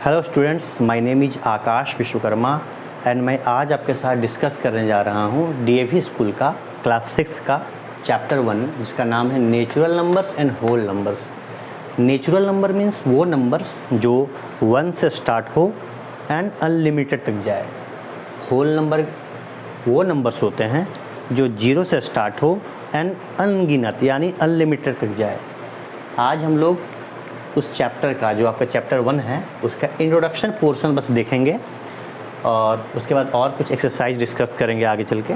Hello students, my name is Akash Vishwakarma and मैं आज आपके साथ डिस्कस करने जा रहा हूँ डीएवी स्कूल का क्लास 6 का चैप्टर 1 जिसका नाम है natural numbers and whole numbers. Natural number means वो नंबर्स जो 1 से स्टार्ट हो एंड अनलिमिटेड तक जाए। होल नंबर वो नंबर्स होते हैं जो 0 से स्टार्ट हो एंड अनगिनत यानी अनलिमिटेड तक जाए। आज हम लोग उस चैप्टर का जो आपका चैप्टर 1 है उसका इंट्रोडक्शन पोर्शन बस देखेंगे और उसके बाद और कुछ एक्सरसाइज डिस्कस करेंगे आगे चल के।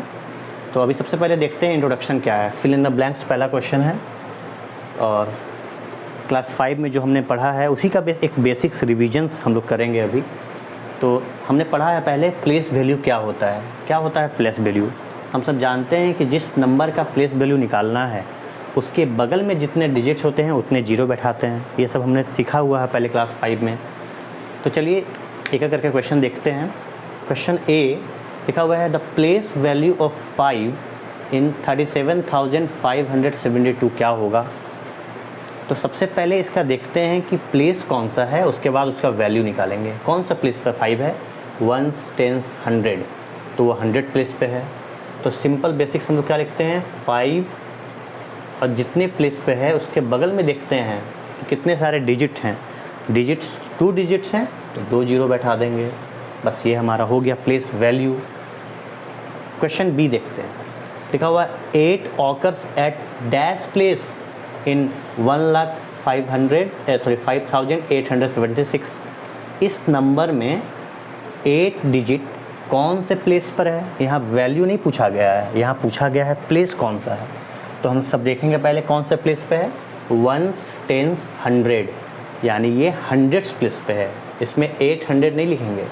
तो अभी सबसे पहले देखते हैं इंट्रोडक्शन क्या है। फिल इन द ब्लैंक्स पहला क्वेश्चन है और क्लास 5 में जो हमने पढ़ा है उसी का एक बेसिक्स रिविजन्स हम लोग करेंगे अभी। तो हमने पढ़ा है पहले प्लेस वैल्यू क्या होता है। क्या होता है प्लेस वैल्यू? हम सब जानते हैं कि जिस नंबर का प्लेस वैल्यू निकालना है उसके बगल में जितने डिजिट्स होते हैं उतने जीरो बैठाते हैं। ये सब हमने सीखा हुआ है पहले क्लास 5 में। तो चलिए एक एक करके क्वेश्चन देखते हैं। क्वेश्चन ए लिखा हुआ है द प्लेस वैल्यू ऑफ 5 इन 37,572 क्या होगा। तो सबसे पहले इसका देखते हैं कि प्लेस कौन सा है, उसके बाद उसका वैल्यू निकालेंगे। कौन सा प्लेस पर 5 है? 1, 10, 100, तो वो 100 प्लेस पे है। तो सिंपल बेसिक्स हम लोग क्या लिखते हैं 5 और जितने प्लेस पे है उसके बगल में देखते हैं कि कितने सारे डिजिट हैं। डिजिट्स 2 डिजिट्स हैं तो 2 जीरो बैठा देंगे। बस ये हमारा हो गया प्लेस वैल्यू। क्वेश्चन बी देखते हैं। लिखा हुआ 8 occurs eight dash place in 5,876। इस नंबर में 8 डिजिट कौन से प्लेस पर है? यहाँ वैल्यू नहीं पूछा गया है, यहाँ पूछा गया है प्लेस कौन सा है। तो हम सब देखेंगे पहले कौन से प्लेस पे है। 1, 10, 100 यानी ये 100 प्लेस पे है। इसमें 800 नहीं लिखेंगे,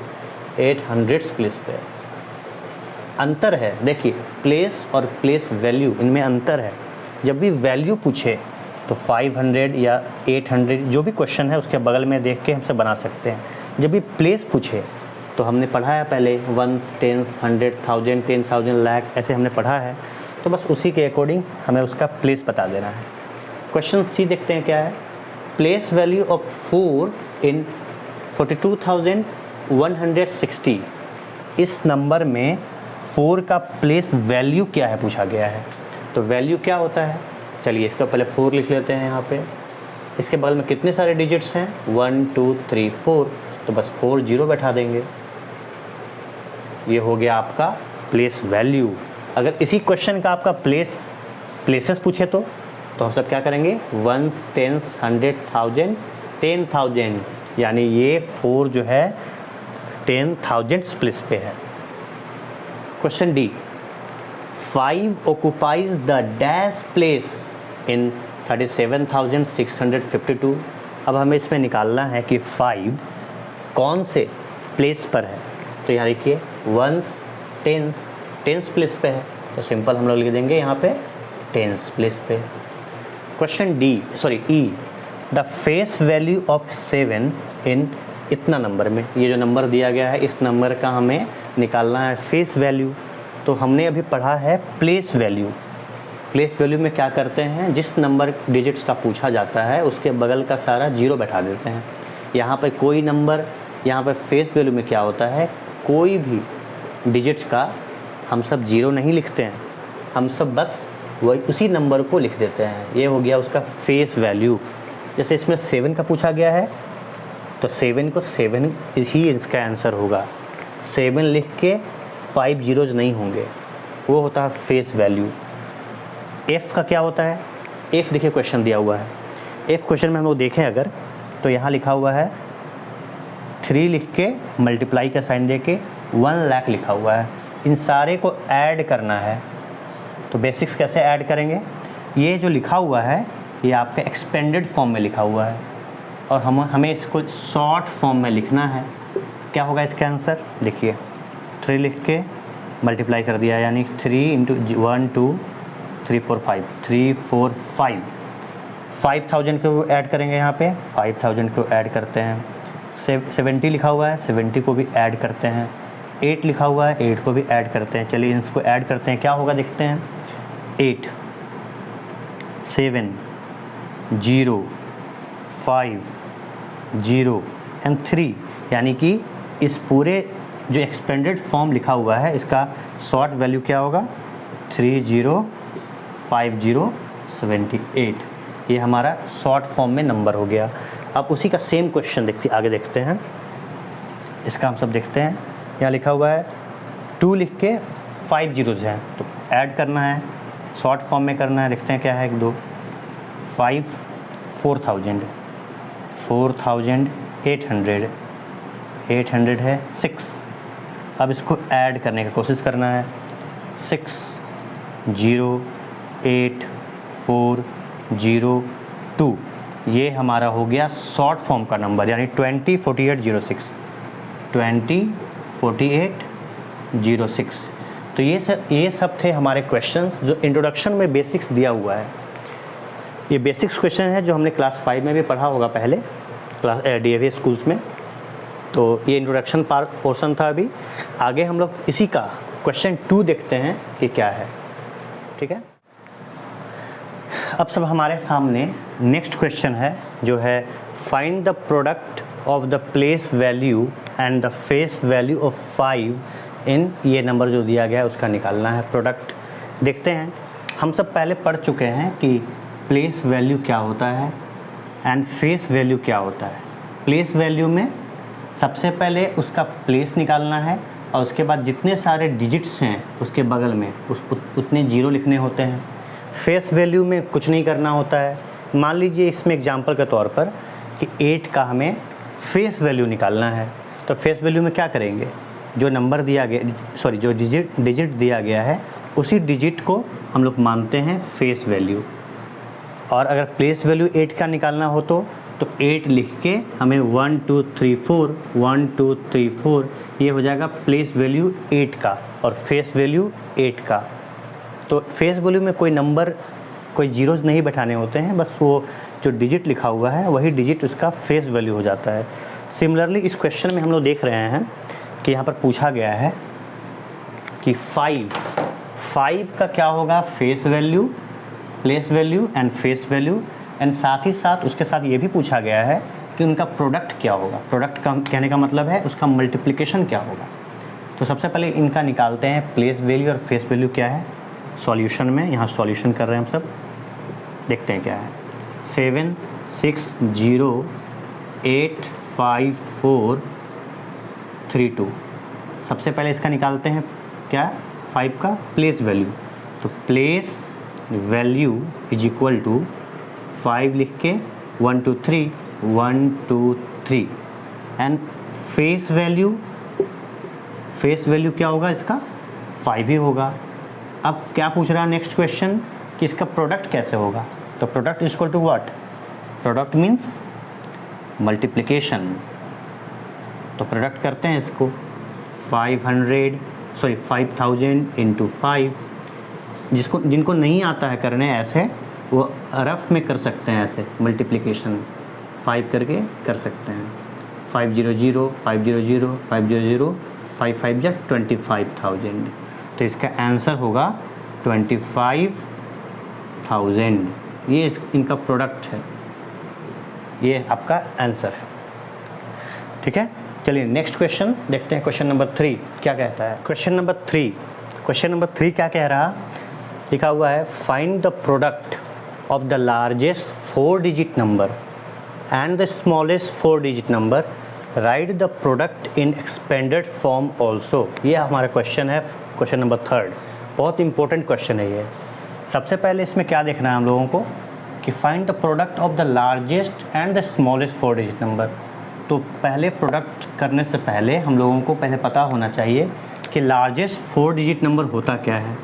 800 प्लेस पे है। अंतर है, देखिए प्लेस और प्लेस वैल्यू इनमें अंतर है। जब भी वैल्यू पूछे तो 500 या 800 जो भी क्वेश्चन है उसके बगल में देख के हमसे बना सकते हैं। जब भी प्लेस पूछे तो हमने पढ़ा है पहले 1, 10, 100, 1000, 10,000, लाख ऐसे हमने पढ़ा है। तो बस उसी के अकॉर्डिंग हमें उसका प्लेस बता देना है। क्वेश्चन सी देखते हैं क्या है। प्लेस वैल्यू ऑफ 4 इन 42,160। इस नंबर में 4 का प्लेस वैल्यू क्या है पूछा गया है। तो वैल्यू क्या होता है, चलिए इसका पहले 4 लिख लेते हैं यहाँ पे। इसके बगल में कितने सारे डिजिट्स हैं 1, 2, 3, 4, तो बस 4 जीरो बैठा देंगे। ये हो गया आपका प्लेस वैल्यू। अगर इसी क्वेश्चन का आपका प्लेसेस पूछे तो हम सब क्या करेंगे 1, 10, 100, 1000, 10,000 यानी ये 4 जो है 10,000 प्लेस पे है। Question D 5 occupies the dash place in 37,652। अब हमें इसमें निकालना है कि 5 कौन से प्लेस पर है। तो यहाँ देखिए 1, 10 प्लेस पे है तो सिंपल हम लोग लिख देंगे यहाँ पे 10 प्लेस पे। Question E the face value of 7 इन इतना नंबर में। ये जो नंबर दिया गया है इस नंबर का हमें निकालना है फेस वैल्यू। तो हमने अभी पढ़ा है प्लेस वैल्यू। प्लेस वैल्यू में क्या करते हैं, जिस नंबर डिजिट्स का पूछा जाता है उसके बगल का सारा जीरो बैठा देते हैं। यहाँ पे कोई नंबर, यहाँ पे फेस वैल्यू में क्या होता है कोई भी डिजिट्स का हम सब जीरो नहीं लिखते हैं, हम सब बस वही उसी नंबर को लिख देते हैं। ये हो गया उसका फेस वैल्यू। जैसे इसमें 7 का पूछा गया है तो 7 को 7 ही इसका आंसर होगा। 7 लिख के 5 जीरोज नहीं होंगे, वो होता है फेस वैल्यू। एफ़ का क्या होता है? एफ़ देखिए क्वेश्चन दिया हुआ है। एफ़ क्वेश्चन में हम लोग देखें अगर तो यहाँ लिखा हुआ है 3 लिख के मल्टीप्लाई का साइन दे के 1 लाख लिखा हुआ है। इन सारे को ऐड करना है तो बेसिक्स कैसे ऐड करेंगे। ये जो लिखा हुआ है ये आपका एक्सपेंडेड फॉर्म में लिखा हुआ है और हमें इसको शॉर्ट फॉर्म में लिखना है। क्या होगा इसका आंसर? देखिए 3 लिख के मल्टीप्लाई कर दिया यानी 3 × 1, 2, 3, 4, 5, 3, 4, 5। 5,000 को ऐड करेंगे यहाँ पे, 5,000 को ऐड करते हैं। 70 लिखा हुआ है 70 को भी ऐड करते हैं। 8 लिखा हुआ है 8 को भी ऐड करते हैं। चलिए इसको ऐड करते हैं क्या होगा देखते हैं। 8, 7, 0, 5, 0 एंड 3 यानी कि इस पूरे जो एक्सपेंडेड फॉर्म लिखा हुआ है इसका शॉर्ट वैल्यू क्या होगा 305078। ये हमारा शॉर्ट फॉर्म में नंबर हो गया। अब उसी का सेम क्वेश्चन आगे देखते हैं। इसका हम सब देखते हैं। यहाँ लिखा हुआ है 2 लिख के 5 जीरोज़ हैं, तो ऐड करना है, शॉर्ट फॉर्म में करना है। देखते हैं क्या है, 1 2 5 4000 4800 800 है 6। अब इसको ऐड करने की कोशिश करना है 608402। ये हमारा हो गया शॉर्ट फॉर्म का नंबर, यानी 204806 204806। तो ये सब थे हमारे क्वेश्चंस जो इंट्रोडक्शन में बेसिक्स दिया हुआ है। ये बेसिक्स क्वेश्चन है जो हमने क्लास 5 में भी पढ़ा होगा पहले, क्लास DAV स्कूल्स में। तो ये इंट्रोडक्शन पोर्शन था। अभी आगे हम लोग इसी का क्वेश्चन 2 देखते हैं कि क्या है। ठीक है, अब सब हमारे सामने नेक्स्ट क्वेश्चन है जो है find the product of the place value and the face value of 5 इन, ये नंबर जो दिया गया है उसका निकालना है प्रोडक्ट। देखते हैं, हम सब पहले पढ़ चुके हैं कि प्लेस वैल्यू क्या होता है एंड फेस वैल्यू क्या होता है। प्लेस वैल्यू में सबसे पहले उसका प्लेस निकालना है और उसके बाद जितने सारे डिजिट्स हैं उसके बगल में उतने जीरो लिखने होते हैं। फेस वैल्यू में कुछ नहीं करना होता है। मान लीजिए इसमें एग्जांपल के तौर पर कि 8 का हमें फेस वैल्यू निकालना है, तो फेस वैल्यू में क्या करेंगे, जो नंबर दिया गया जो डिजिट दिया गया है उसी डिजिट को हम लोग मानते हैं फेस वैल्यू। और अगर प्लेस वैल्यू 8 का निकालना हो तो 8 लिख के हमें 1 2 3 4 1 2 3 4 ये हो जाएगा प्लेस वैल्यू 8 का और फेस वैल्यू 8 का। तो फेस वैल्यू में कोई नंबर, कोई जीरोज़ नहीं बैठाने होते हैं, बस वो जो डिजिट लिखा हुआ है वही डिजिट उसका फेस वैल्यू हो जाता है। सिमिलरली इस क्वेश्चन में हम लोग देख रहे हैं कि यहाँ पर पूछा गया है कि 5 का क्या होगा face value, place value and face value, and साथ ही साथ उसके साथ ये भी पूछा गया है कि उनका प्रोडक्ट क्या होगा। प्रोडक्ट का कहने का मतलब है उसका मल्टीप्लिकेशन क्या होगा। तो सबसे पहले इनका निकालते हैं प्लेस वैल्यू और फेस वैल्यू क्या है सॉल्यूशन में। यहाँ सॉल्यूशन कर रहे हैं हम सब, देखते हैं क्या है। 7608543 सबसे पहले इसका निकालते हैं क्या, 5 का प्लेस वैल्यू। तो place value is equal to 5 लिख के 1 2 3 1 2 3 एंड फेस वैल्यू क्या होगा इसका 5 ही होगा। अब क्या पूछ रहा है नेक्स्ट क्वेश्चन कि इसका प्रोडक्ट कैसे होगा। तो product is equal to what, product means multiplication. तो प्रोडक्ट करते हैं इसको 5000 इंटू 5। जिनको नहीं आता है करने ऐसे, वो रफ में कर सकते हैं, ऐसे मल्टीप्लिकेशन 5 करके कर सकते हैं। 500 500 500 5 5 जा 25,000। तो इसका आंसर होगा 25,000। ये इनका प्रोडक्ट है, ये आपका आंसर है। ठीक है, चलिए नेक्स्ट क्वेश्चन देखते हैं। क्वेश्चन नंबर 3 क्या कहता है। क्वेश्चन नंबर 3 क्या कह रहा, लिखा हुआ है find the product of the largest 4-digit number and the smallest 4-digit number, write the product in expanded form also। ये हमारा क्वेश्चन है, क्वेश्चन नंबर 3। बहुत इंपॉर्टेंट क्वेश्चन है ये। सबसे पहले इसमें क्या देखना है हम लोगों को कि find the product of the largest and the smallest 4-digit number. तो पहले प्रोडक्ट करने से पहले हम लोगों को पहले पता होना चाहिए कि लार्जेस्ट 4-digit नंबर होता क्या है।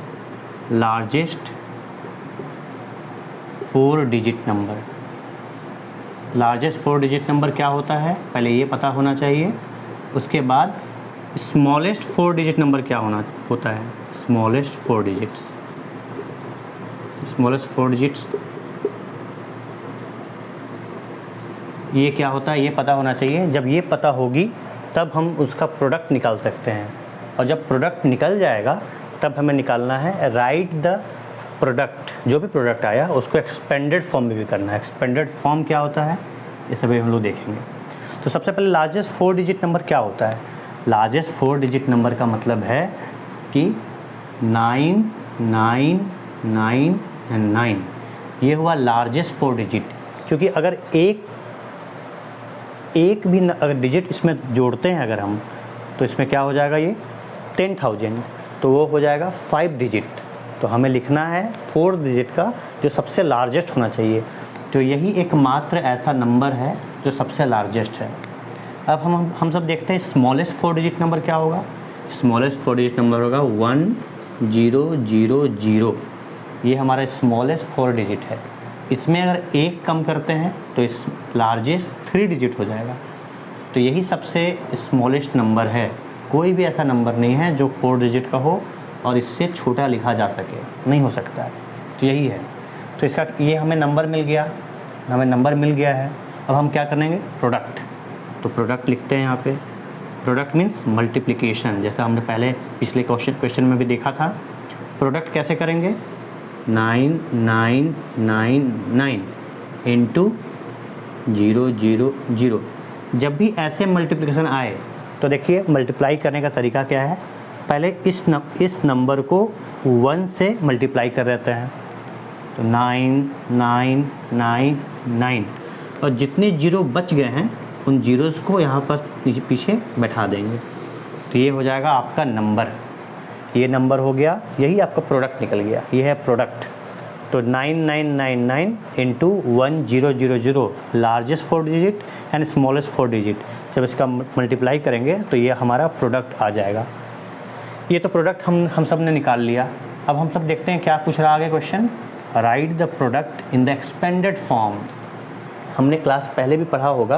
Largest 4-digit number, largest 4-digit number क्या होता है पहले ये पता होना चाहिए। उसके बाद स्मॉलेस्ट 4-digit नंबर क्या होता है। स्मॉलेस्ट 4 डिजिट्स ये क्या होता है ये पता होना चाहिए। जब ये पता होगी तब हम उसका प्रोडक्ट निकाल सकते हैं, और जब प्रोडक्ट निकल जाएगा तब हमें निकालना है राइट द प्रोडक्ट। जो भी प्रोडक्ट आया उसको एक्सपेंडेड फॉर्म में भी करना है। एक्सपेंडेड फॉर्म क्या होता है ये सभी हम लोग देखेंगे। तो सबसे पहले लार्जेस्ट 4 डिजिट नंबर क्या होता है? लार्जेस्ट 4 डिजिट नंबर का मतलब है कि 9 9 9 एंड 9, ये हुआ लार्जेस्ट 4 डिजिट। क्योंकि अगर एक भी अगर डिजिट इसमें जोड़ते हैं अगर हम, तो इसमें क्या हो जाएगा, ये 10,000, तो वो हो जाएगा 5 डिजिट। तो हमें लिखना है 4 डिजिट का जो सबसे लार्जेस्ट होना चाहिए। तो यही एकमात्र ऐसा नंबर है जो सबसे लार्जेस्ट है। अब हम सब देखते हैं स्मॉलेस्ट 4 डिजिट नंबर क्या होगा। स्मॉलेस्ट 4 डिजिट नंबर होगा 1000। ये हमारा स्मॉलेस्ट 4 डिजिट है। इसमें अगर एक कम करते हैं तो इस लार्जेस्ट 3 डिजिट हो जाएगा। तो यही सबसे स्मॉलेस्ट नंबर है। कोई भी ऐसा नंबर नहीं है जो 4 डिजिट का हो और इससे छोटा लिखा जा सके, नहीं हो सकता है। तो यही है। तो इसका ये हमें नंबर मिल गया है। अब हम क्या करेंगे, प्रोडक्ट। तो प्रोडक्ट लिखते हैं यहाँ पे। प्रोडक्ट मीन्स मल्टीप्लिकेशन, जैसा हमने पहले पिछले क्वेश्चन में भी देखा था। प्रोडक्ट कैसे करेंगे, 9 9 9 9 इंटू 0 0 0। जब भी ऐसे मल्टीप्लिकेशन आए तो देखिए मल्टीप्लाई करने का तरीका क्या है। पहले इस नंबर को 1 से मल्टीप्लाई कर देते हैं, तो 9 9 9 9, और जितने जीरो बच गए हैं उन जीरोज़ को यहाँ पर पीछे बैठा देंगे। तो ये हो जाएगा आपका नंबर। ये नंबर हो गया, यही आपका प्रोडक्ट निकल गया। ये है प्रोडक्ट। तो 9999 into 1000, largest 4 digit and smallest 4 digit. जब इसका मल्टीप्लाई करेंगे तो ये हमारा प्रोडक्ट आ जाएगा। ये तो प्रोडक्ट हम सब ने निकाल लिया। अब हम सब देखते हैं क्या पूछ रहा आगे question. Right the product in the expanded form. हमने क्लास पहले भी पढ़ा होगा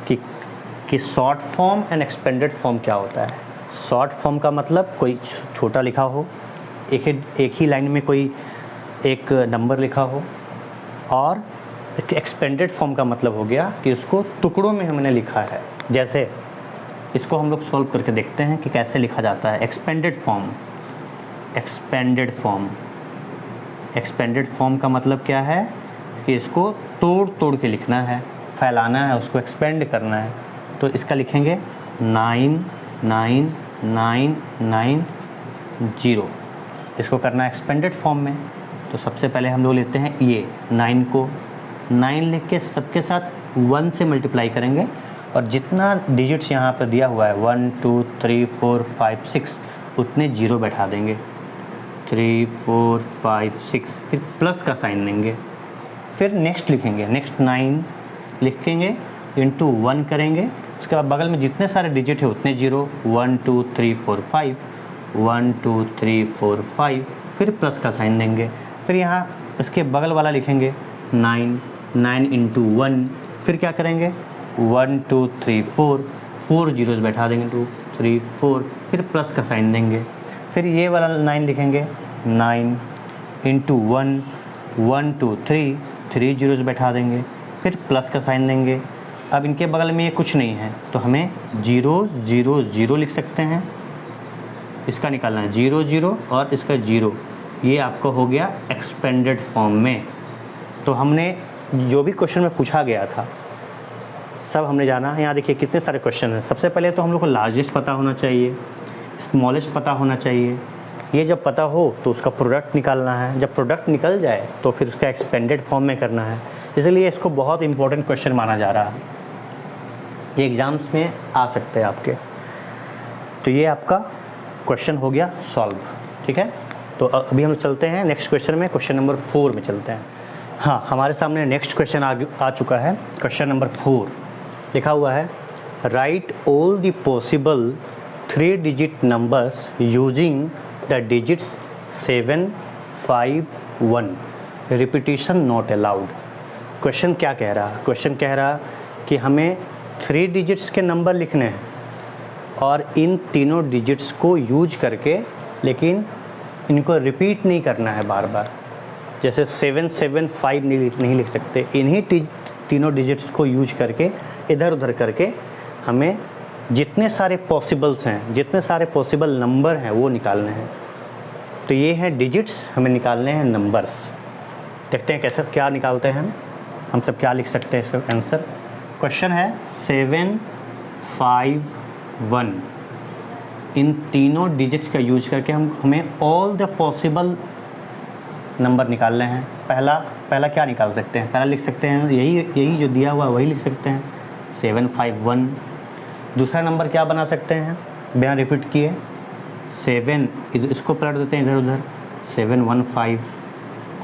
कि short form and expanded form क्या होता है। शॉर्ट फॉर्म का मतलब कोई छोटा लिखा हो, एक ही लाइन में कोई एक नंबर लिखा हो, और एक्सपेंडेड फॉर्म का मतलब हो गया कि उसको टुकड़ों में हमने लिखा है। जैसे इसको हम लोग सॉल्व करके देखते हैं कि कैसे लिखा जाता है। एक्सपेंडेड फॉर्म का मतलब क्या है कि इसको तोड़ के लिखना है, फैलाना है, उसको एक्सपेंड करना है। तो इसका लिखेंगे 9 9 9 9 0। इसको करना है एक्सपेंडेड फॉर्म में। तो सबसे पहले हम लोग लेते हैं ये 9 को, 9 लिख के सबके साथ 1 से मल्टीप्लाई करेंगे, और जितना डिजिट्स यहाँ पर दिया हुआ है 1 2 3 4 5 6 उतने जीरो बैठा देंगे। 3 4 5 6, फिर प्लस का साइन देंगे। फिर नेक्स्ट लिखेंगे, नेक्स्ट 9 लिखेंगे, इंटू 1 करेंगे। उसके बाद बगल में जितने सारे डिजिट है उतने जीरो, 1 2 3 4 5, 1 2 3 4 5, फिर प्लस का साइन देंगे। फिर यहाँ इसके बगल वाला लिखेंगे 9 इंटू 1, फिर क्या करेंगे 1 2 3 4 जीरोज़ बैठा देंगे, 2 3 4, फिर प्लस का साइन देंगे। फिर ये वाला 9 लिखेंगे, 9 इंटू 1 2 3 जीरोज़ बैठा देंगे, फिर प्लस का साइन देंगे। अब इनके बगल में ये कुछ नहीं है तो हमें 0 0 0 लिख सकते हैं। इसका निकालना है 0 0 और इसका 0। ये आपका हो गया एक्सपेंडेड फॉर्म में। तो हमने जो भी क्वेश्चन में पूछा गया था सब हमने जाना। यहाँ देखिए कितने सारे क्वेश्चन हैं। सबसे पहले तो हम लोग को लार्जेस्ट पता होना चाहिए, स्मॉलेस्ट पता होना चाहिए। ये जब पता हो तो उसका प्रोडक्ट निकालना है। जब प्रोडक्ट निकल जाए तो फिर उसका एक्सपेंडेड फॉर्म में करना है। इसलिए इसको बहुत इंपॉर्टेंट क्वेश्चन माना जा रहा है। ये एग्ज़ाम्स में आ सकते हैं आपके। तो ये आपका क्वेश्चन हो गया सॉल्व, ठीक है। तो अभी हम चलते हैं नेक्स्ट क्वेश्चन में, क्वेश्चन नंबर 4 में चलते हैं। हाँ, हमारे सामने नेक्स्ट क्वेश्चन आ चुका है। क्वेश्चन नंबर 4 लिखा हुआ है, right all the possible 3 digit numbers using the digits 7 5 1, repetition not allowed. Question क्या कह रहा? क्वेश्चन कह रहा कि हमें 3 डिजिट्स के नंबर लिखने हैं और इन तीनों डिजिट्स को यूज करके, लेकिन इनको रिपीट नहीं करना है बार बार। जैसे 7 7 5 नहीं लिख सकते। इन्हीं तीनों डिजिट्स को यूज करके इधर उधर करके हमें जितने सारे पॉसिबल्स हैं, जितने सारे पॉसिबल नंबर हैं वो निकालने हैं। तो ये हैं डिजिट्स, हमें निकालने हैं नंबर्स। देखते हैं कैसे क्या निकालते हैं हम सब क्या लिख सकते हैं इसका आंसर। क्वेश्चन है 751, इन तीनों डिजिट्स का यूज करके हमें ऑल द पॉसिबल नंबर निकालने हैं। पहला क्या निकाल सकते हैं? पहला लिख सकते हैं यही जो दिया हुआ वही लिख सकते हैं 751। दूसरा नंबर क्या बना सकते हैं बिना रिपीट किए? 7, इसको पलट देते हैं इधर उधर, 715।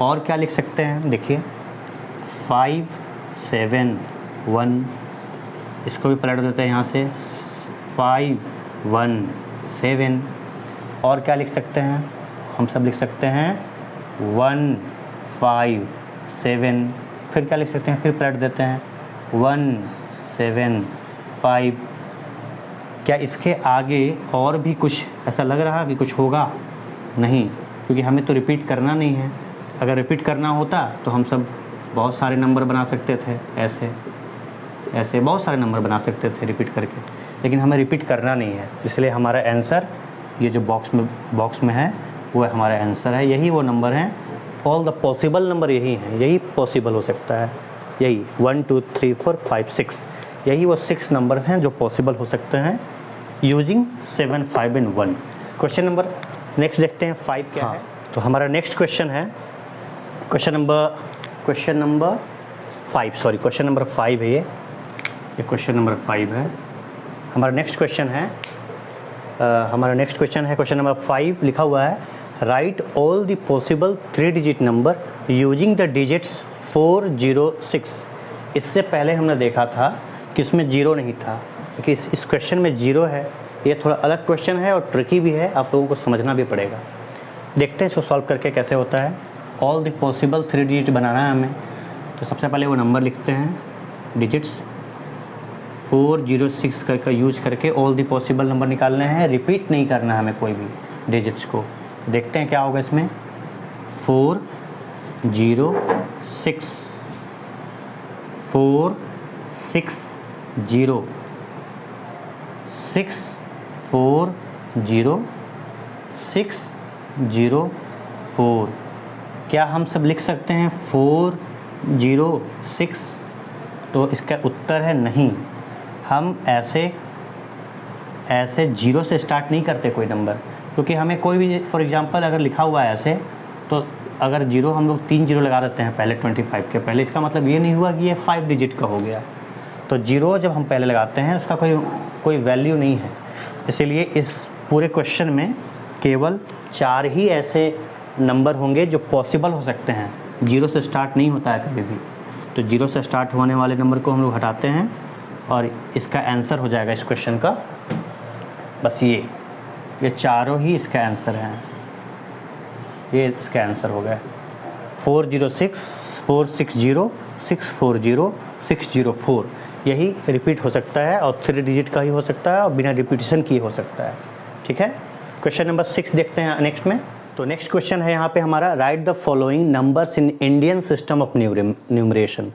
और क्या लिख सकते हैं? देखिए 571, इसको भी पलट देते हैं यहाँ से 517। और क्या लिख सकते हैं? हम सब लिख सकते हैं 157। फिर क्या लिख सकते हैं? फिर पलट देते हैं 175। क्या इसके आगे और भी कुछ ऐसा लग रहा कि कुछ होगा? नहीं, क्योंकि हमें तो रिपीट करना नहीं है। अगर रिपीट करना होता तो हम सब बहुत सारे नंबर बना सकते थे, ऐसे बहुत सारे नंबर बना सकते थे रिपीट करके, लेकिन हमें रिपीट करना नहीं है। इसलिए हमारा आंसर ये जो बॉक्स में है वो हमारा आंसर है। यही वो नंबर हैं, ऑल द पॉसिबल नंबर यही हैं, यही पॉसिबल हो सकता है। यही 1 2 3 4 5 6, यही वो 6 नंबर हैं जो पॉसिबल हो सकते हैं using 7 5 and 1। Question number next देखते हैं 5 क्या है। तो हमारा नेक्स्ट क्वेश्चन है क्वेश्चन नंबर 5 है। ये क्वेश्चन नंबर 5 है। हमारा नेक्स्ट क्वेश्चन है क्वेश्चन नंबर 5। लिखा हुआ है right all the possible 3 digit number using the digits 4 0 6। इससे पहले हमने देखा था कि इसमें 0 नहीं था, क्योंकि इस क्वेश्चन में 0 है। ये थोड़ा अलग क्वेश्चन है और ट्रिकी भी है, आप लोगों को समझना भी पड़ेगा। देखते हैं इसको सॉल्व करके कैसे होता है। ऑल द पॉसिबल 3 डिजिट बनाना है हमें, तो सबसे पहले वो नंबर लिखते हैं, डिजिट्स 4 0 6 का यूज करके ऑल द पॉसिबल नंबर निकालने हैं। रिपीट नहीं करना है हमें कोई भी डिजिट्स को। देखते हैं क्या होगा इसमें। 4 0 6 4 6 0 6 4 0 6 0 4। क्या हम सब लिख सकते हैं 4 0 6? तो इसका उत्तर है नहीं। हम ऐसे 0 से स्टार्ट नहीं करते कोई नंबर, क्योंकि हमें कोई भी फॉर एग्जांपल अगर लिखा हुआ है ऐसे, तो अगर 0 हम लोग 3 0 लगा देते हैं पहले 25 के पहले, इसका मतलब ये नहीं हुआ कि ये 5 डिजिट का हो गया। तो 0 जब हम पहले लगाते हैं उसका कोई वैल्यू नहीं है। इसीलिए इस पूरे क्वेश्चन में केवल 4 ही ऐसे नंबर होंगे जो पॉसिबल हो सकते हैं। 0 से स्टार्ट नहीं होता है कभी भी। तो 0 से स्टार्ट होने वाले नंबर को हम लोग हटाते हैं और इसका आंसर हो जाएगा इस क्वेश्चन का बस ये चारों ही इसका आंसर हैं। ये इसका आंसर हो गया 4 0 6 4 6 0 6 4 0 6 0 4। यही रिपीट हो सकता है और 3 डिजिट का ही हो सकता है और बिना रिपीटिशन की हो सकता है। ठीक है, क्वेश्चन नंबर 6 देखते हैं नेक्स्ट में। तो नेक्स्ट क्वेश्चन है यहाँ पे हमारा right the following numbers in Indian system of numeration.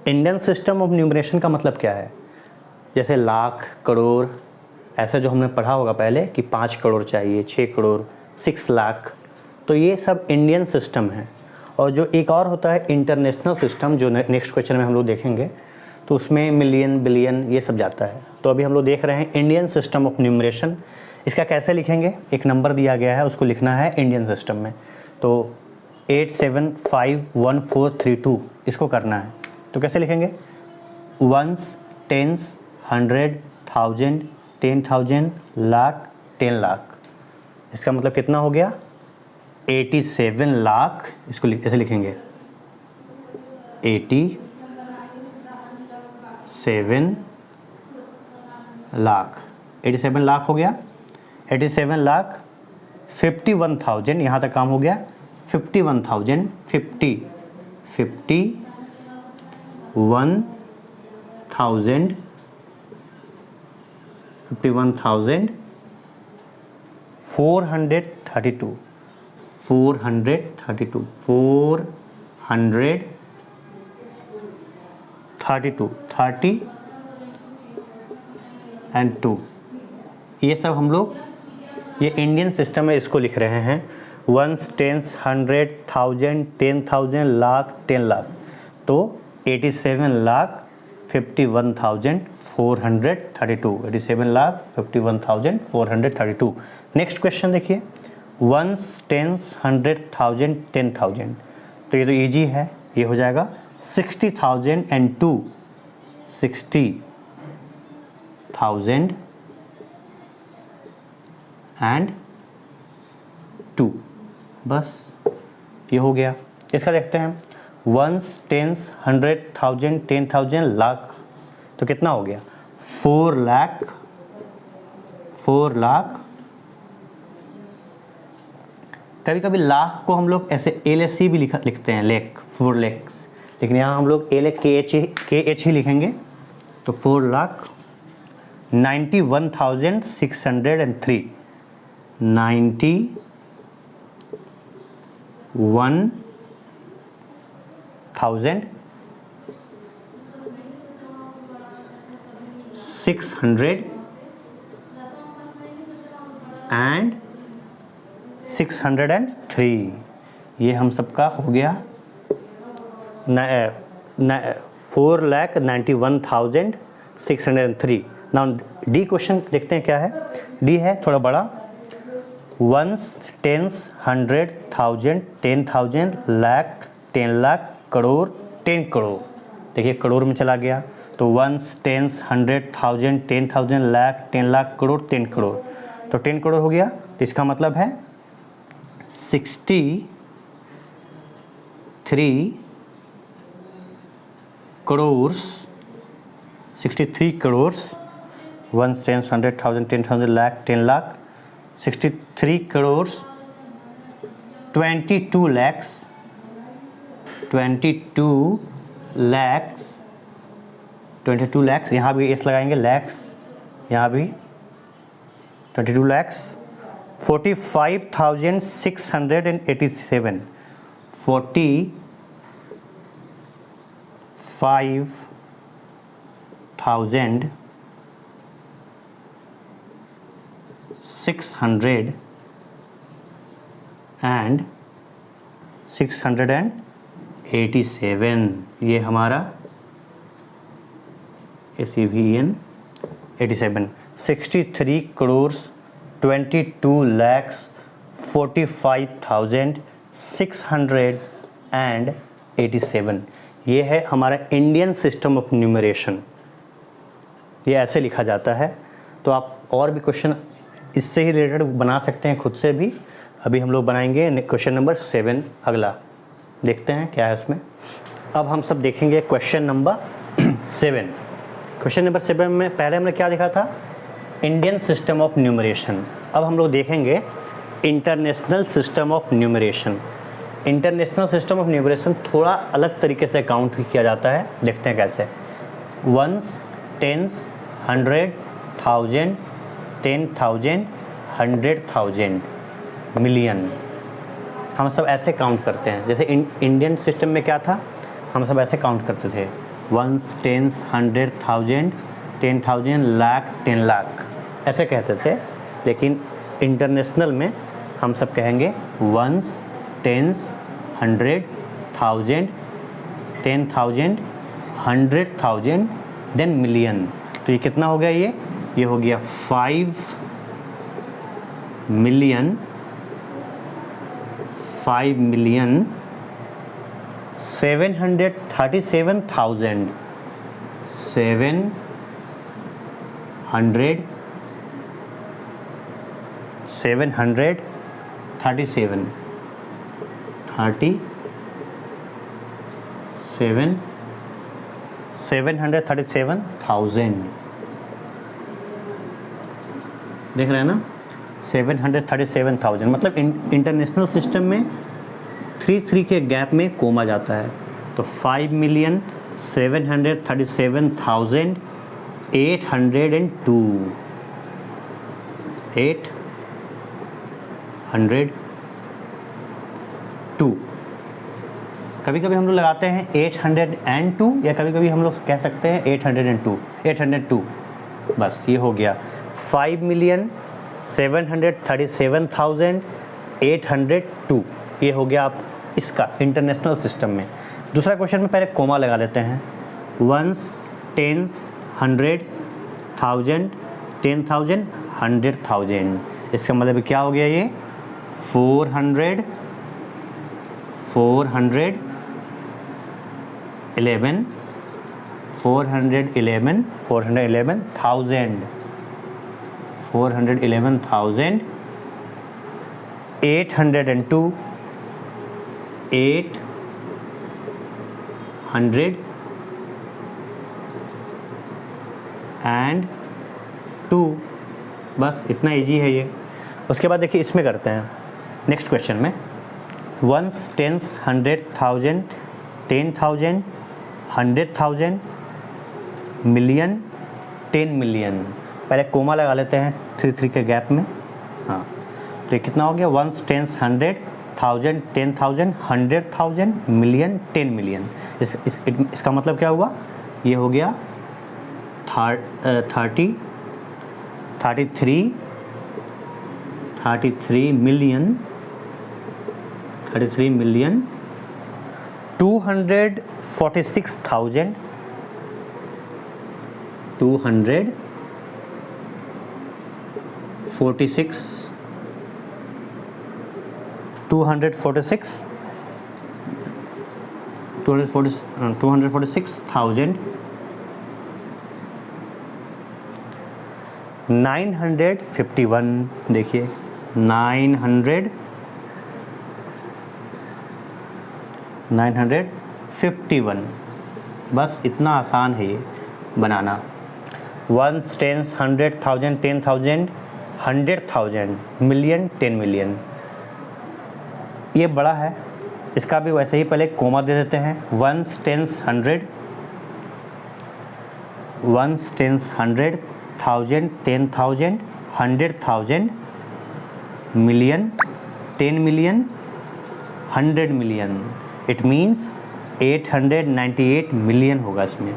Indian system of numeration का मतलब क्या है? जैसे लाख, करोड़, ऐसा जो हमने पढ़ा होगा पहले कि 5 करोड़ चाहिए, 6 करोड़, 6 लाख, तो ये सब इंडियन सिस्टम है। और जो एक और होता है इंटरनेशनल सिस्टम, जो नेक्स्ट क्वेश्चन में हम लोग देखेंगे, तो उसमें मिलियन, बिलियन ये सब जाता है। तो अभी हम लोग देख रहे हैं इंडियन सिस्टम ऑफ न्यूमरेशन। इसका कैसे लिखेंगे? एक नंबर दिया गया है, उसको लिखना है इंडियन सिस्टम में। तो 8751432 इसको करना है। तो कैसे लिखेंगे? Ones, tens, 100, 1000, 10,000, lakh, 10 lakh. इसका मतलब कितना हो गया? 87 लाख। इसको ऐसे लिखेंगे 87 लाख। 87 लाख हो गया। 87 लाख 51,000, यहाँ तक काम हो गया। 51,000 51,000 51,432 432 30 and 2। ये सब हम लोग ये इंडियन सिस्टम में इसको लिख रहे हैं। Ones, tens, 100, 1000, 10,000, lakh, 10 lakh. तो 87 लाख 87,432, 87,51,432। नेक्स्ट क्वेश्चन देखिए, वंस, टेंस, 100,000, 10,000। तो ये तो इजी है, ये हो जाएगा 60,000 एंड 2, 60,000 एंड 2, बस ये हो गया। इसका देखते हैं, वंस, टेंस, 100,000, 10,000, लाख, तो कितना हो गया 4 लाख। 4 लाख, कभी कभी लाख को हम लोग ऐसे LAC भी लिखते हैं, लेख, 4 लैक्स, लेकिन यहाँ हम लोग KH ही लिखेंगे। तो 4 लाख 91,603, 91,603, ये हम सबका हो गया 4,91,603। नाउ डी क्वेश्चन देखते हैं क्या है। डी है थोड़ा बड़ा, वंस, टेंस, 100,000, 10,000, लाख, 10 लाख, करोड़, 10 करोड़। देखिए करोड़ में चला गया, तो वंस, टेंस, 100,000, 10,000, लाख, 10 लाख, करोड़, 10 करोड़। तो 10 करोड़ हो गया, तो इसका मतलब है 63 crore, 63 crore, ones, tens, 100,000, 10,000, lakh, 10 lakh, 63 crore 22 lakhs, 22 lakhs, 22 lakhs, यहाँ भी एस लगाएंगे, लैक्स, यहाँ भी 22 lakhs, 45,687, 45,687, ये हमारा SEVN 87, 63 करोड़ 22 lakhs 45,687, ये है हमारा इंडियन सिस्टम ऑफ न्यूमरेशन। ये ऐसे लिखा जाता है। तो आप और भी क्वेश्चन इससे ही रिलेटेड बना सकते हैं खुद से भी। अभी हम लोग बनाएंगे क्वेश्चन नंबर 7, अगला देखते हैं क्या है उसमें। अब हम सब देखेंगे क्वेश्चन नंबर 7। क्वेश्चन नंबर 7 में पहले हमने क्या देखा था, इंडियन सिस्टम ऑफ न्यूमरेशन। अब हम लोग देखेंगे international system of numeration. International system of numeration थोड़ा अलग तरीके से काउंट किया जाता है, देखते हैं कैसे। वंस, टेंस, 100,000, 10,000, 100,000, मिलियन, हम सब ऐसे काउंट करते हैं। जैसे इंडियन सिस्टम में क्या था, हम सब ऐसे काउंट करते थे, वंस, टेंस, 100,000, 10,000, लाख, 10 लाख, ऐसे कहते थे। लेकिन इंटरनेशनल में हम सब कहेंगे वंस, टेंस, 100,000, 10,000, 100,000, देन मिलियन। तो ये कितना हो गया, ये हो गया 5 मिलियन 737,000, 737,000, देख रहे हैं ना, 737,000। मतलब इंटरनेशनल सिस्टम में 3 के गैप में कोमा जाता है। तो 5,737,802, 802। कभी कभी हम लोग लगाते हैं 802, या कभी कभी हम लोग कह सकते हैं 802, बस ये हो गया 5,737,802, ये हो गया आप इसका इंटरनेशनल सिस्टम में। दूसरा क्वेश्चन में पहले कोमा लगा लेते हैं। Ones, tens, 100, 1000, 10,000, 100,000। इसका मतलब क्या हो गया ये 400, 411, 411, 411,000, 411,000, 802, 802। बस इतना इजी है ये। उसके बाद देखिए इसमें करते हैं नेक्स्ट क्वेश्चन में, वंस, टेंस, 100,000, 10,000, 100,000, मिलियन, 10 मिलियन। पहले कोमा लगा लेते हैं 3 के गैप में। हाँ, तो ये कितना हो गया, वंस, टेंस, 100,000, 10,000, 100,000, मिलियन, 10 मिलियन। इसका मतलब क्या हुआ, ये हो गया 33 मिलियन, 246,000, 246,000, 951। देखिए 951। बस इतना आसान है ये बनाना। Ones, tens, 100,000, 10,000, 100,000, million, 10 million. ये बड़ा है, इसका भी वैसे ही पहले कोमा दे देते हैं। Ones, tens, 100, ones, tens, 100,000, 10,000, 100,000, million, 10 million, 100 million. It means 898 million होगा इसमें।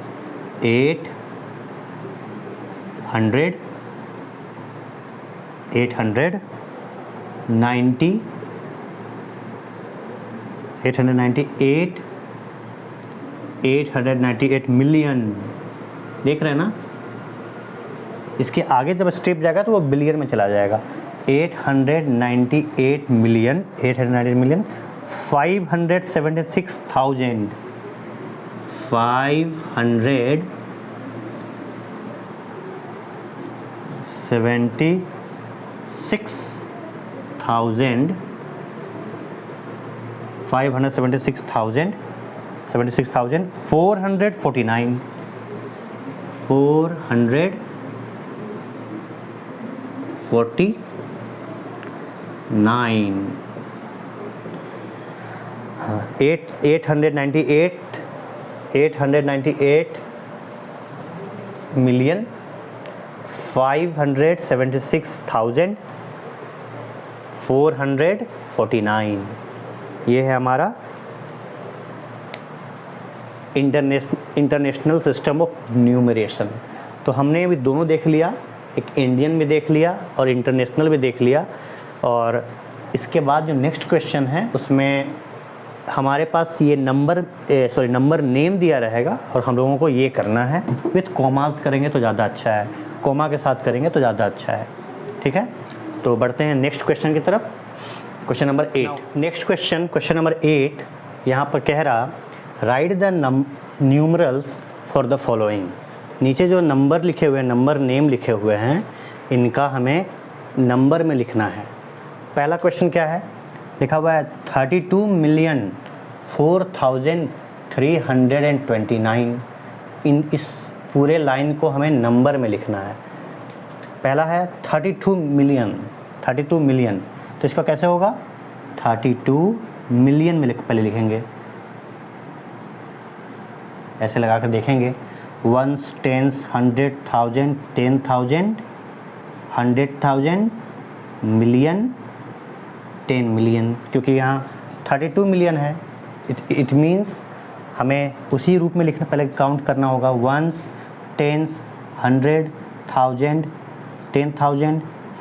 898 मिलियन। देख रहे हैं ना, इसके आगे जब स्टेप जाएगा तो वो बिलियन में चला जाएगा। 898 मिलियन, 898 मिलियन, 576,000, 576,000, 576,000, 449, 449। 898 मिलियन, 576,000, 449। ये है हमारा इंटरनेशनल सिस्टम ऑफ न्यूमरेशन। तो हमने अभी दोनों देख लिया, एक इंडियन भी देख लिया और इंटरनेशनल भी देख लिया। और इसके बाद जो नेक्स्ट क्वेश्चन है उसमें हमारे पास ये नंबर नेम दिया रहेगा और हम लोगों को ये करना है। विथ कॉमास करेंगे तो ज़्यादा अच्छा है, कॉमा के साथ करेंगे तो ज़्यादा अच्छा है। ठीक है, तो बढ़ते हैं नेक्स्ट क्वेश्चन की तरफ। Question number 8। Next question number 8 यहाँ पर कह रहा, right the numerals for the following. नीचे जो नंबर लिखे हुए हैं, नंबर नेम लिखे हुए हैं, इनका हमें नंबर में लिखना है। पहला क्वेश्चन क्या है, लिखा हुआ है 32,004,329। इस पूरे लाइन को हमें नंबर में लिखना है। पहला है 32 मिलियन, तो इसका कैसे होगा, 32 मिलियन में पहले लिखेंगे, ऐसे लगा कर देखेंगे। Ones, tens, 100,000, 10,000, 100,000, million, 10 million. क्योंकि यहाँ 32 मिलियन है, इट मीन्स हमें उसी रूप में लिखना, पहले काउंट करना होगा। Ones, tens, 100,000, 10,000,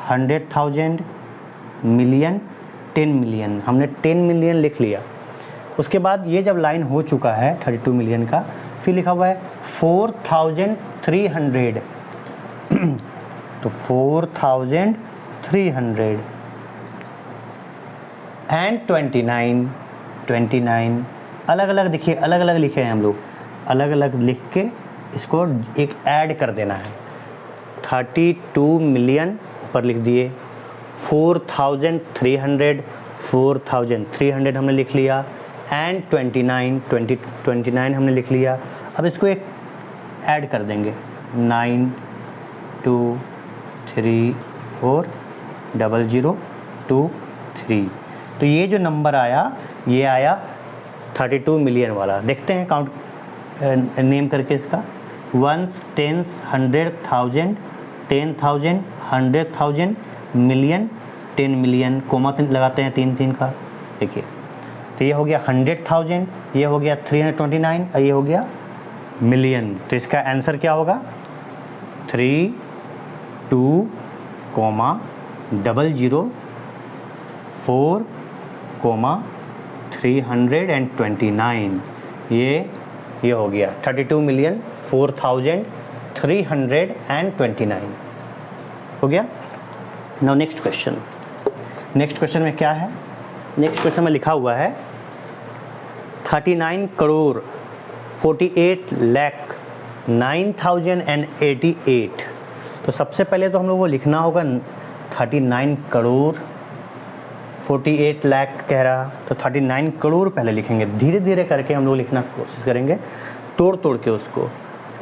100,000, million, 10 million. हमने 10 मिलियन लिख लिया। उसके बाद ये जब लाइन हो चुका है 32 मिलियन का, फिर लिखा हुआ है 4300 तो 4300 एंड 29 अलग अलग देखिए, अलग अलग लिखे हैं हम लोग, अलग अलग लिख के इसको एक ऐड कर देना है। 32 मिलियन ऊपर लिख दिए, 4300 हमने लिख लिया एंड 29 हमने लिख लिया। अब इसको एक ऐड कर देंगे, 9 2 3 4 0 0 2 3। तो ये जो नंबर आया ये आया 32 मिलियन वाला। देखते हैं काउंट नेम करके इसका, 1s 10s 100,000 10,000 100,000 million 10 million, coma लगाते हैं 3 का। देखिए तो ये हो गया 100,000, ये हो गया 329 और ये हो गया मिलियन। तो इसका आंसर क्या होगा 3 2 0 4 329। ये हो गया 32,04,329 हो गया। नाउ नेक्स्ट क्वेश्चन में क्या है, नेक्स्ट क्वेश्चन में लिखा हुआ है 39 करोड़ 48 लाख 9,088। तो सबसे पहले तो हम लोग को लिखना होगा 39 करोड़ 48 लाख कह रहा, तो 39 करोड़ पहले लिखेंगे, धीरे धीरे करके हम लोग लिखना कोशिश करेंगे, तोड़ के उसको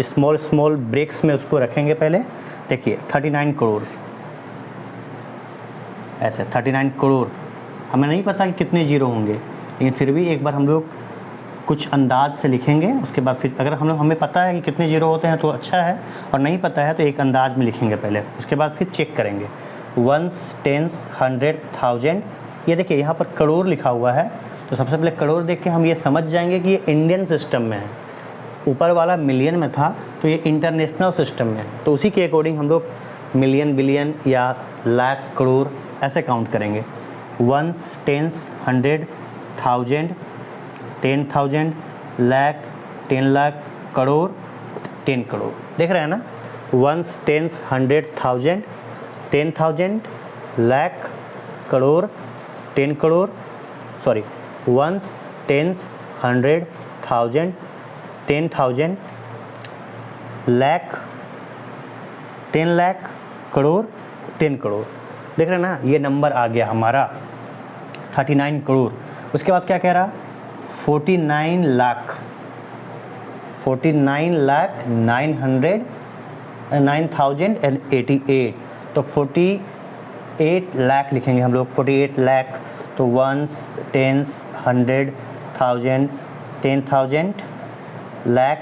स्मॉल ब्रेक्स में उसको रखेंगे। पहले देखिए 39 करोड़ ऐसे, 39 करोड़ हमें नहीं पता कि कितने जीरो होंगे, लेकिन फिर भी एक बार हम लोग कुछ अंदाज से लिखेंगे। उसके बाद फिर अगर हमें पता है कि कितने जीरो होते हैं तो अच्छा है, और नहीं पता है तो एक अंदाज में लिखेंगे पहले, उसके बाद फिर चेक करेंगे। 1s 10s 100,000, ये देखिए यहाँ पर करोड़ लिखा हुआ है, तो सबसे पहले करोड़ देख के हम ये समझ जाएंगे कि ये इंडियन सिस्टम में है। ऊपर वाला मिलियन में था तो ये इंटरनेशनल सिस्टम में है, तो उसी के अकॉर्डिंग हम लोग मिलियन बिलियन या लाख करोड़ ऐसे काउंट करेंगे। 1s 10s 100,000 10,000 लाख 10 लाख करोड़ 10 करोड़, देख रहे हैं ना। 1s 10s 100,000 10,000 lakh crore 10 crore, sorry 1s 10s 100,000 10,000 lakh 10 lakh crore 10 crore, देख रहे हैं ना। ये नंबर आ गया हमारा 39 करोड़। उसके बाद क्या कह रहा 49 लाख 9,088, तो 48 लाख लिखेंगे हम लोग, 48 लाख। तो 1s 10s 100,000 10,000 लाख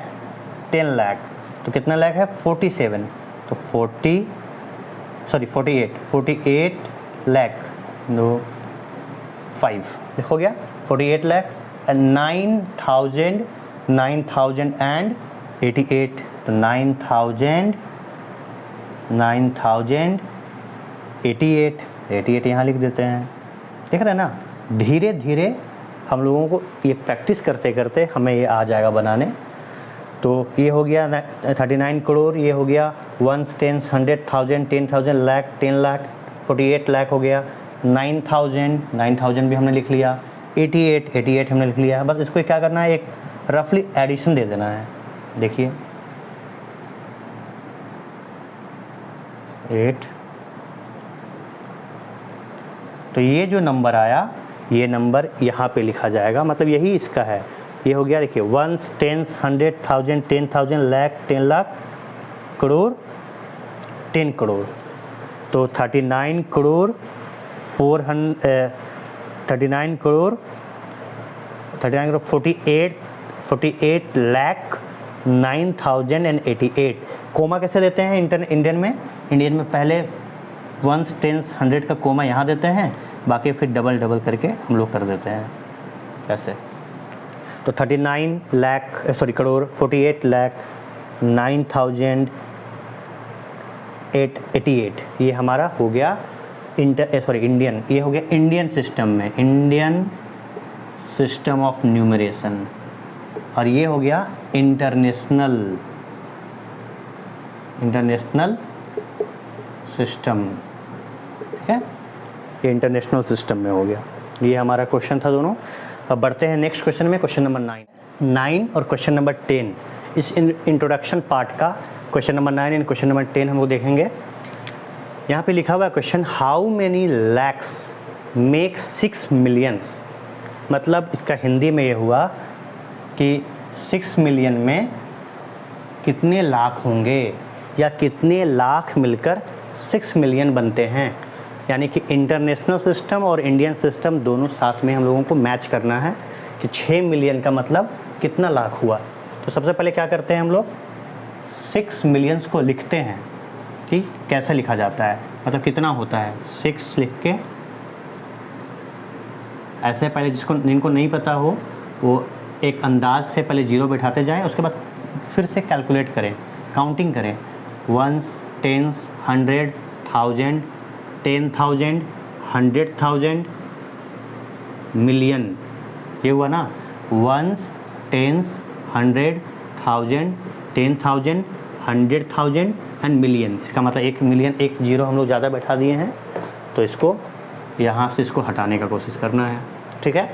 10 लाख, तो कितना लाख है 47, तो 48 लाख नो 5 हो गया 48 लाख एंड 9,088, तो 9,088 यहाँ लिख देते हैं। देख रहे हैं ना, धीरे धीरे हम लोगों को ये प्रैक्टिस करते करते हमें ये आ जाएगा बनाने। तो ये हो गया 39 करोड़, ये हो गया 1s 10s 100,000 10,000 लाख 10 लाख, 48 लाख हो गया, 9,000 भी हमने लिख लिया, 88 हमने लिख लिया। बस इसको क्या करना है, एक रफली एडिशन दे देना है। देखिए 8, तो ये जो नंबर आया ये नंबर यहाँ पे लिखा जाएगा, मतलब यही इसका है। ये हो गया देखिए 1s 10s 100,000 10,000 लाख 10 लाख करोड़ 10 करोड़, तो 39 करोड़ 48 लाख 9,088। कोमा कैसे देते हैं इंडियन में पहले 1s 10s 100 का कोमा यहाँ देते हैं, बाकी फिर डबल करके हम लोग कर देते हैं ऐसे। तो 39 लाख करोड़ 48 लाख 9,088, ये हमारा हो गया इंडियन, ये हो गया इंडियन सिस्टम में, इंडियन सिस्टम ऑफ न्यूमरेशन। और ये हो गया इंटरनेशनल सिस्टम, ठीक है, ये इंटरनेशनल सिस्टम में हो गया। ये हमारा क्वेश्चन था दोनों। अब बढ़ते हैं नेक्स्ट क्वेश्चन में, क्वेश्चन नंबर 9 और क्वेश्चन नंबर 10। इस इंट्रोडक्शन पार्ट का question number 9 and question number 10 हम लोग देखेंगे। यहाँ पे लिखा हुआ है question, how many lakhs make 6 millions. मतलब इसका हिंदी में ये हुआ कि 6 मिलियन में कितने लाख होंगे, या कितने लाख मिलकर 6 मिलियन बनते हैं। यानी कि इंटरनेशनल सिस्टम और इंडियन सिस्टम दोनों साथ में हम लोगों को मैच करना है कि 6 मिलियन का मतलब कितना लाख हुआ। तो सबसे पहले क्या करते हैं हम लोग, 6 मिलियंस को लिखते हैं कि कैसे लिखा जाता है, मतलब कितना होता है। 6 लिख के ऐसे पहले जिनको नहीं पता हो वो एक अंदाज से पहले 0 बैठाते जाएं, उसके बाद फिर से कैलकुलेट करें, काउंटिंग करें। 1s, 10s, 100, 1000, 10,000, 100,000, million. ये हुआ ना, 1s, 10s, 100, 1000, 10,000, 100,000 एंड मिलियन। इसका मतलब 1 मिलियन, एक 0 हम लोग ज़्यादा बैठा दिए हैं, तो इसको यहाँ से इसको हटाने का कोशिश करना है, ठीक है।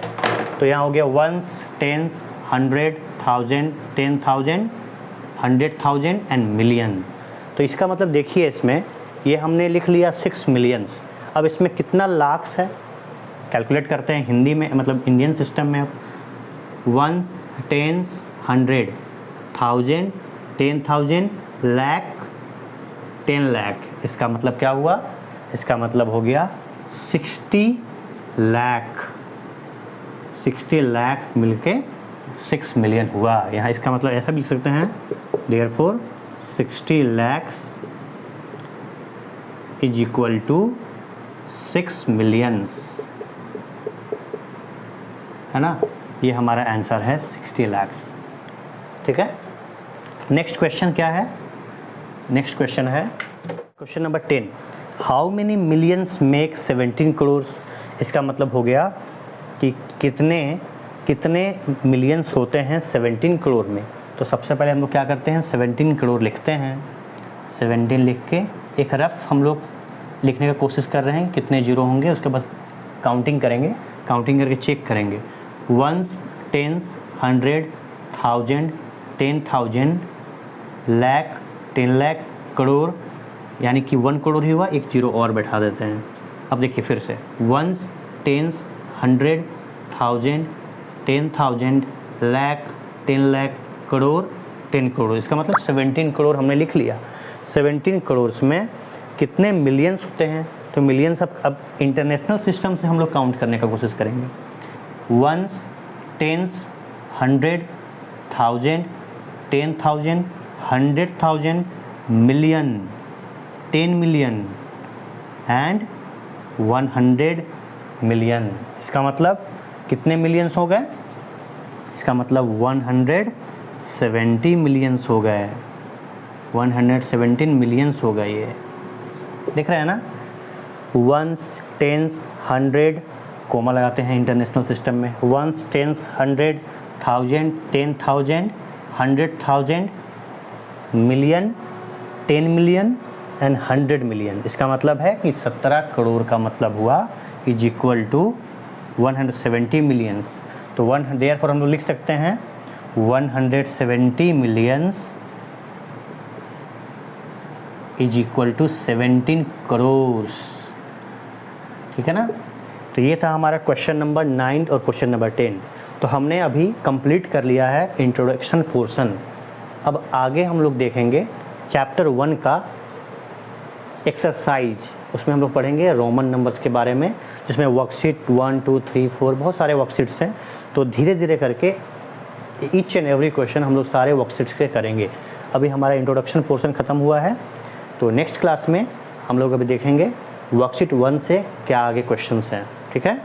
तो यहाँ हो गया 1s, 10s, 100, 1000, 10,000, 100,000 एंड मिलियन। तो इसका मतलब देखिए, इसमें ये हमने लिख लिया 6 मिलियंस। अब इसमें कितना लाख्स है कैलकुलेट करते हैं हिंदी में, मतलब इंडियन सिस्टम में। 1s, 10s, 100, 1000, 10,000, lakh, 10 lakh. इसका मतलब क्या हुआ, इसका मतलब हो गया 60 लाख। 60 लाख मिलके 6 मिलियन हुआ। यहाँ इसका मतलब ऐसा भी लिख सकते हैं, therefore 60 lakhs is equal to 6 millions, है ना। ये हमारा आंसर है 60 lakhs, ठीक है। नेक्स्ट क्वेश्चन क्या है, नेक्स्ट क्वेश्चन है question number 10, how many millions make 17 crore. इसका मतलब हो गया कि कितने मिलियंस होते हैं 17 करोड़ में। तो सबसे पहले हम लोग क्या करते हैं, 17 करोड़ लिखते हैं। 17 लिख के एक रफ हम लोग लिखने का कोशिश कर रहे हैं कितने 0 होंगे, उसके बाद काउंटिंग करेंगे, काउंटिंग करके चेक करेंगे। 1s, 10s, 100, 1000, 10,000, लाख, 10 लाख, करोड़, यानी कि 1 करोड़ ही हुआ, एक 0 और बैठा देते हैं। अब देखिए फिर से 1s, 10s, 100, 1000, 10,000, लाख, 10 लाख, करोड़, 10 करोड़। इसका मतलब 17 करोड़ हमने लिख लिया। 17 करोड़ में कितने मिलियंस होते हैं, तो मिलियंस अब इंटरनेशनल सिस्टम से हम लोग काउंट करने का कोशिश करेंगे। 1s, 10s, 100, 1000, 10,000, 100,000, million, 10 million and 100 million. इसका मतलब कितने मिलियंस हो गए, इसका मतलब 170 मिलियंस हो गए। 117 मिलियंस हो गए, ये देख रहे हैं ना। 1s, 10s, 100 कोमा लगाते हैं इंटरनेशनल सिस्टम में। 1s, 10s, 100, 1000, 10,000, 100,000, million, 10 million and 100 million. इसका मतलब है कि 17 करोड़ का मतलब हुआ इज इक्वल टू 170 मिलियंस। तो देयरफॉर हम लोग लिख सकते हैं 170 millions is equal to 17 crore, ठीक है ना। तो ये था हमारा क्वेश्चन नंबर 9 और क्वेश्चन नंबर 10। तो हमने अभी कंप्लीट कर लिया है इंट्रोडक्शन पोर्शन। अब आगे हम लोग देखेंगे चैप्टर 1 का एक्सरसाइज। उसमें हम लोग पढ़ेंगे रोमन नंबर्स के बारे में, जिसमें वर्कशीट 1, 2, 3, 4 बहुत सारे वर्कशीट्स हैं। तो धीरे धीरे करके ईच एंड एवरी क्वेश्चन हम लोग सारे वर्कशीट्स के करेंगे। अभी हमारा इंट्रोडक्शन पोर्शन ख़त्म हुआ है, तो नेक्स्ट क्लास में हम लोग अभी देखेंगे वर्कशीट 1 से क्या आगे क्वेश्चंस हैं, ठीक है।